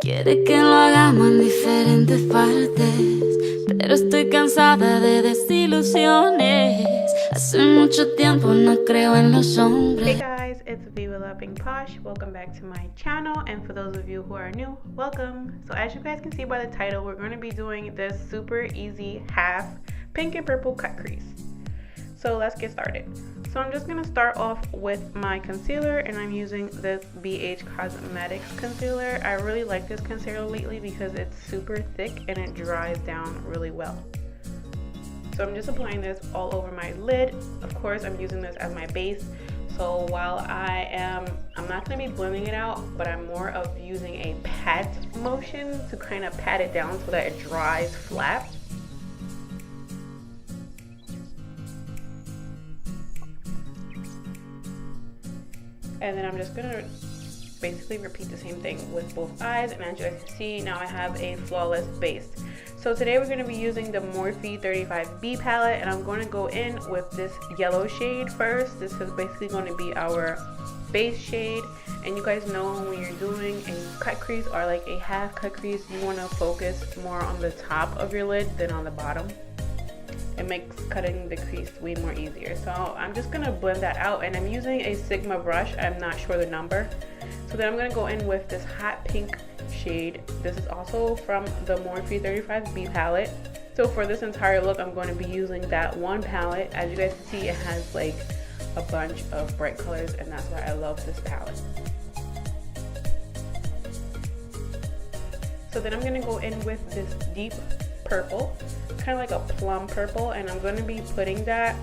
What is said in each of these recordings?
Quiere que lo hagamos en diferentes partes, pero estoy cansada de desilusiones. Hace mucho tiempo no creo en los hombres. Hey guys, it's WetNWild Pink Posh. Welcome back to my channel, and for those of you who are new, welcome. So as you guys can see by the title, we're going to be doing this super easy half pink and purple cut crease. So let's get started. So I'm just going to start off with my concealer, and I'm using this BH Cosmetics concealer. I really like this concealer lately because it's super thick and it dries down really well. So I'm just applying this all over my lid. Of course, I'm using this as my base. So while I'm not going to be blending it out, but I'm more of using a pat motion to kind of pat it down so that it dries flat. And then I'm just going to basically repeat the same thing with both eyes. And as you guys can see, now I have a flawless base. So today we're going to be using the Morphe 35B palette, and I'm going to go in with this yellow shade first. This is basically going to be our base shade. And you guys know when you're doing a cut crease or like a half cut crease, you want to focus more on the top of your lid than on the bottom. It makes cutting the crease way more easier. So I'm just going to blend that out, and I'm using a Sigma brush. I'm not sure the number. So then I'm going to go in with this hot pink shade. This is also from the Morphe 35B palette. So for this entire look, I'm going to be using that one palette. As you guys can see, it has like a bunch of bright colors, and that's why I love this palette. So then I'm going to go in with this deep purple, kind of like a plum purple, and I'm going to be putting that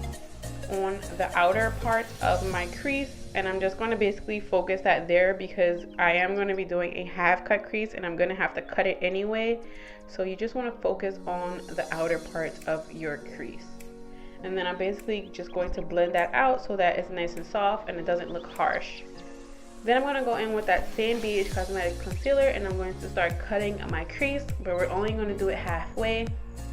on the outer part of my crease, and I'm just going to basically focus that there because I am going to be doing a half cut crease and I'm going to have to cut it anyway. So you just want to focus on the outer parts of your crease, and then I'm basically just going to blend that out so that it's nice and soft and it doesn't look harsh. Then I'm going to go in with that same BH Cosmetics concealer, and I'm going to start cutting my crease, but we're only going to do it halfway.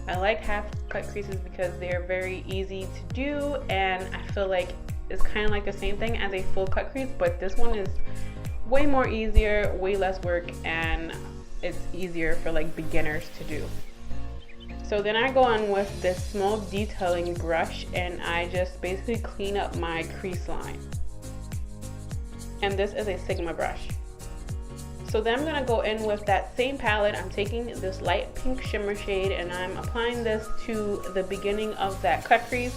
I like half cut creases because they're very easy to do, and I feel like it's kind of like the same thing as a full cut crease, but this one is way more easier, way less work, and it's easier for like beginners to do. So then I go on with this small detailing brush, and I just basically clean up my crease line. And this is a Sigma brush. So then I'm going to go in with that same palette. I'm taking this light pink shimmer shade, and I'm applying this to the beginning of that cut crease.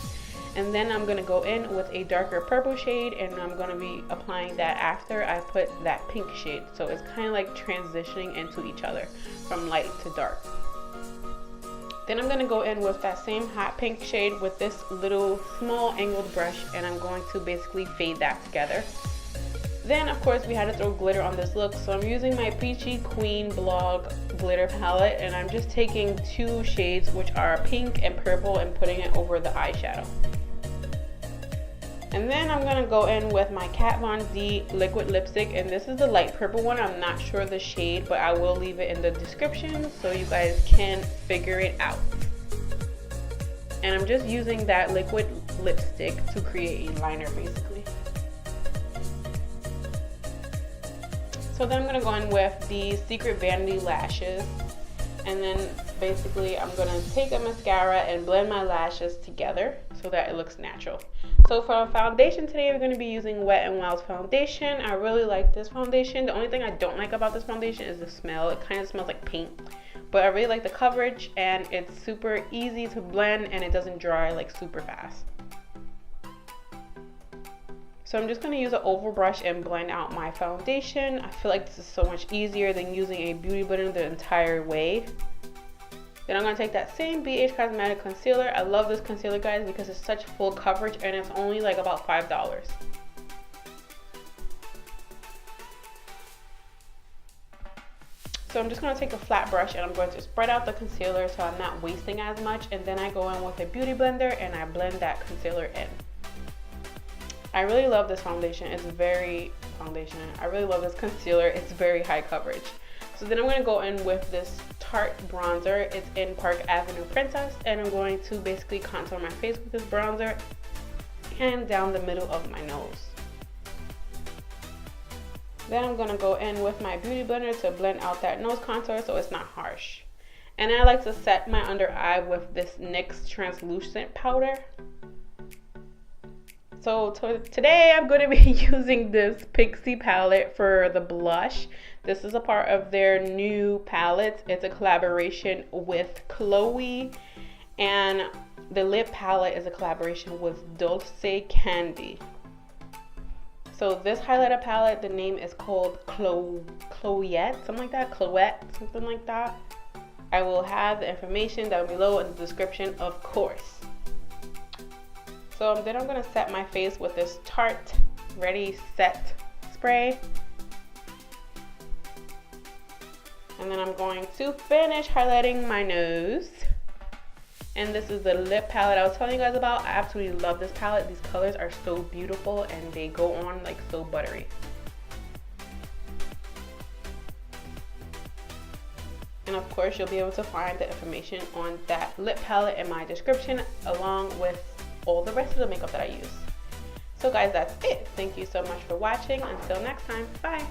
And then I'm going to go in with a darker purple shade, and I'm going to be applying that after I put that pink shade. So it's kind of like transitioning into each other from light to dark. Then I'm going to go in with that same hot pink shade with this little small angled brush, and I'm going to basically fade that together. Then of course we had to throw glitter on this look, so I'm using my Peachy Queen Blog glitter palette, and I'm just taking two shades, which are pink and purple, and putting it over the eyeshadow. And then I'm going to go in with my Kat Von D liquid lipstick, and this is the light purple one. I'm not sure the shade, but I will leave it in the description so you guys can figure it out. And I'm just using that liquid lipstick to create a liner basically. So then I'm going to go in with the Secret Vanity lashes, and then basically I'm going to take a mascara and blend my lashes together so that it looks natural. So for our foundation today, we're going to be using Wet n Wild foundation. I really like this foundation. The only thing I don't like about this foundation is the smell. It kind of smells like paint, but I really like the coverage, and it's super easy to blend, and it doesn't dry like super fast. So I'm just going to use an oval brush and blend out my foundation. I feel like this is so much easier than using a beauty blender the entire way. Then I'm going to take that same BH Cosmetics concealer. I love this concealer, guys, because it's such full coverage, and it's only like about $5. So I'm just going to take a flat brush, and I'm going to spread out the concealer so I'm not wasting as much, and then I go in with a beauty blender and I blend that concealer in. I really love this foundation. It's very I really love this concealer. It's very high coverage. So then I'm going to go in with this Tarte bronzer. It's in Park Avenue Princess, and I'm going to basically contour my face with this bronzer and down the middle of my nose. Then I'm gonna go in with my beauty blender to blend out that nose contour so it's not harsh. And I like to set my under eye with this NYX translucent powder. So today I'm going to be using this Pixie palette for the blush. This is a part of their new palettes. It's a collaboration with Chloe, and the lip palette is a collaboration with Dulce Candy. So this highlighter palette, the name is called Chloette, something like that, Chloette, something like that. I will have the information down below in the description, of course. So then I'm gonna set my face with this Tarte Ready Set spray. And then I'm going to finish highlighting my nose. And this is the lip palette I was telling you guys about. I absolutely love this palette. These colors are so beautiful and they go on like so buttery. And of course, you'll be able to find the information on that lip palette in my description, along with all the rest of the makeup that I use. So guys, that's it. Thank you so much for watching. Until next time, bye.